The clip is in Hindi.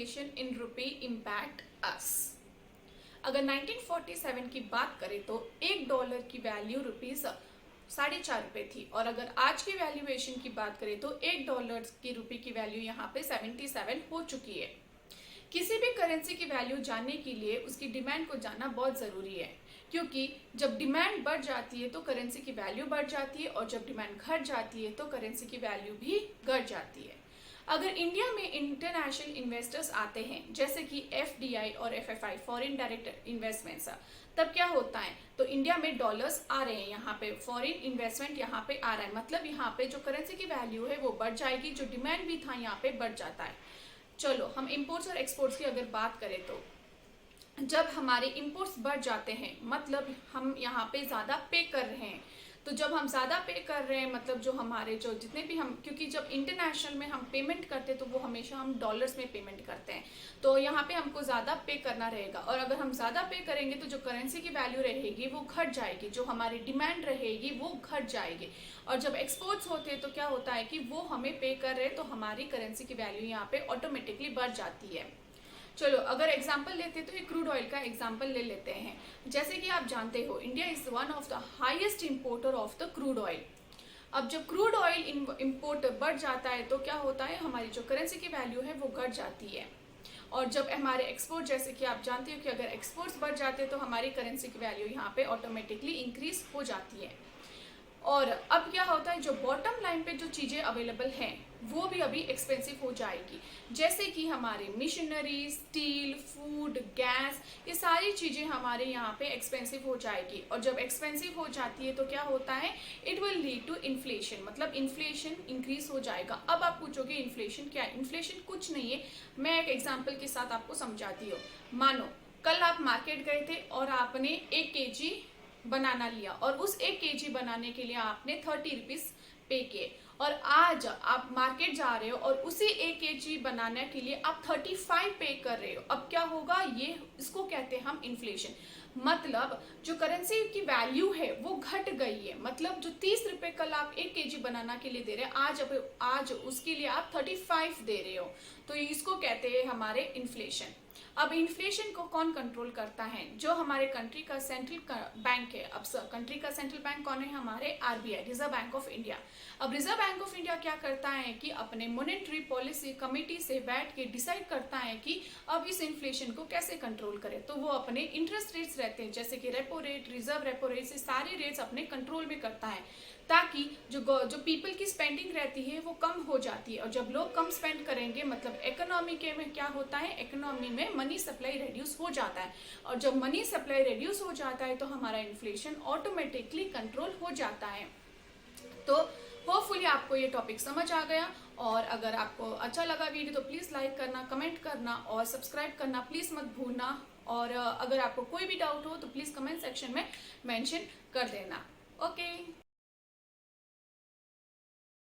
depreciation in rupee impact us? अगर 1947 की बात करें तो $1 की वैल्यू रुपीज 4.5 थी, और अगर आज की वैल्यूएशन की बात करें तो $1 की रुपये की वैल्यू यहाँ पे 77 हो चुकी है। किसी भी करेंसी की वैल्यू जानने के लिए उसकी डिमांड को जानना बहुत ज़रूरी है, क्योंकि जब डिमांड बढ़ जाती है तो करेंसी की वैल्यू बढ़ जाती है, और जब डिमांड घट जाती है तो करेंसी की वैल्यू भी घट जाती है। अगर इंडिया में इंटरनेशनल इन्वेस्टर्स आते हैं, जैसे कि FDI और FFI फॉरेन डायरेक्ट इन्वेस्टमेंट्स, तब क्या होता है, तो इंडिया में डॉलर्स आ रहे हैं, यहाँ पे फॉरेन इन्वेस्टमेंट यहाँ पे आ रहा है, मतलब यहाँ पे जो करेंसी की वैल्यू है वो बढ़ जाएगी, जो डिमांड भी था यहाँ पे बढ़ जाता है। चलो हम इंपोर्ट्स और एक्सपोर्ट्स की अगर बात करें तो जब हमारे इंपोर्ट्स बढ़ जाते हैं, मतलब हम यहाँ पे ज़्यादा पे कर रहे हैं, तो जब हम ज़्यादा पे कर रहे हैं मतलब जो हमारे जो जितने भी हम, क्योंकि जब इंटरनेशनल में हम पेमेंट करते हैं तो वो हमेशा हम डॉलर्स में पेमेंट करते हैं, तो यहाँ पे हमको ज़्यादा पे करना रहेगा, और अगर हम ज़्यादा पे करेंगे तो जो करेंसी की वैल्यू रहेगी वो घट जाएगी, जो हमारी डिमांड रहेगी वो घट जाएगी। और जब एक्सपोर्ट्स होते हैं तो क्या होता है कि वो हमें पे कर रहे हैं, तो हमारी करेंसी की वैल्यू यहाँ पे ऑटोमेटिकली बढ़ जाती है। चलो अगर एग्जाम्पल लेते हैं तो एक क्रूड ऑयल का एग्जाम्पल ले लेते हैं। जैसे कि आप जानते हो India is one of the highest importer of the crude oil. अब जब क्रूड ऑयल इंपोर्ट बढ़ जाता है तो क्या होता है, हमारी जो करेंसी की वैल्यू है वो घट जाती है, और जब हमारे एक्सपोर्ट, जैसे कि आप जानते हो कि अगर एक्सपोर्ट्स बढ़ जाते हैं तो हमारी करेंसी की वैल्यू यहाँ पे ऑटोमेटिकली इंक्रीज हो जाती है। और अब क्या होता है, जो बॉटम लाइन पे जो चीज़ें अवेलेबल हैं वो भी अभी एक्सपेंसिव हो जाएगी, जैसे कि हमारे मशीनरी, स्टील, फूड, गैस, ये सारी चीज़ें हमारे यहाँ पे एक्सपेंसिव हो जाएगी, और जब एक्सपेंसिव हो जाती है तो क्या होता है, it will lead to inflation, मतलब इन्फ्लेशन इंक्रीज हो जाएगा। अब आप पूछोगे इन्फ्लेशन क्या है? इन्फ्लेशन कुछ नहीं है, मैं एक एग्जाम्पल के साथ आपको समझाती हूँ। मानो कल आप मार्केट गए थे और आपने 1 kg बनाना लिया, और उस 1 kg बनाने के लिए आपने 30 रुपीज पे किए, और आज आप मार्केट जा रहे हो और उसी 1 kg बनाने के लिए आप 35 पे कर रहे हो। अब क्या होगा, ये इसको कहते हैं हम इन्फ्लेशन, मतलब जो करेंसी की वैल्यू है वो घट गई है, मतलब जो 30 रुपए कल आप 1 kg बनाना के लिए दे रहे हैं, आज उसके लिए आप 35 दे रहे हो, तो इसको कहते हैं हमारे इन्फ्लेशन। अब इन्फ्लेशन को कौन कंट्रोल करता है? जो हमारे कंट्री का सेंट्रल बैंक है। अब कंट्री का सेंट्रल बैंक कौन है? हमारे RBI, reserve bank of India. अब रिजर्व बैंक ऑफ इंडिया क्या करता है कि अपने मॉनेटरी पॉलिसी कमेटी से बैठ के डिसाइड करता है कि अब इस इन्फ्लेशन को कैसे कंट्रोल करे, तो वो अपने इंटरेस्ट रेट्स रहते हैं, जैसे कि repo rate, reserve repo rate, से सारे रेट्स अपने कंट्रोल में करता है, ताकि जो पीपल की स्पेंडिंग रहती है वो कम हो जाती है, और जब लोग कम स्पेंड करेंगे मतलब इकोनॉमी के में क्या होता है, इकोनॉमी में मनी सप्लाई रिड्यूस हो जाता है, और जब मनी सप्लाई रिड्यूस हो जाता है तो हमारा इन्फ्लेशन ऑटोमेटिकली कंट्रोल हो जाता है। तो होपफुली आपको ये टॉपिक समझ आ गया, और अगर आपको अच्छा लगा वीडियो तो प्लीज़ लाइक करना, कमेंट करना और सब्सक्राइब करना प्लीज़ मत भूलना, और अगर आपको कोई भी डाउट हो तो प्लीज़ कमेंट सेक्शन में मेंशन कर देना। ओके।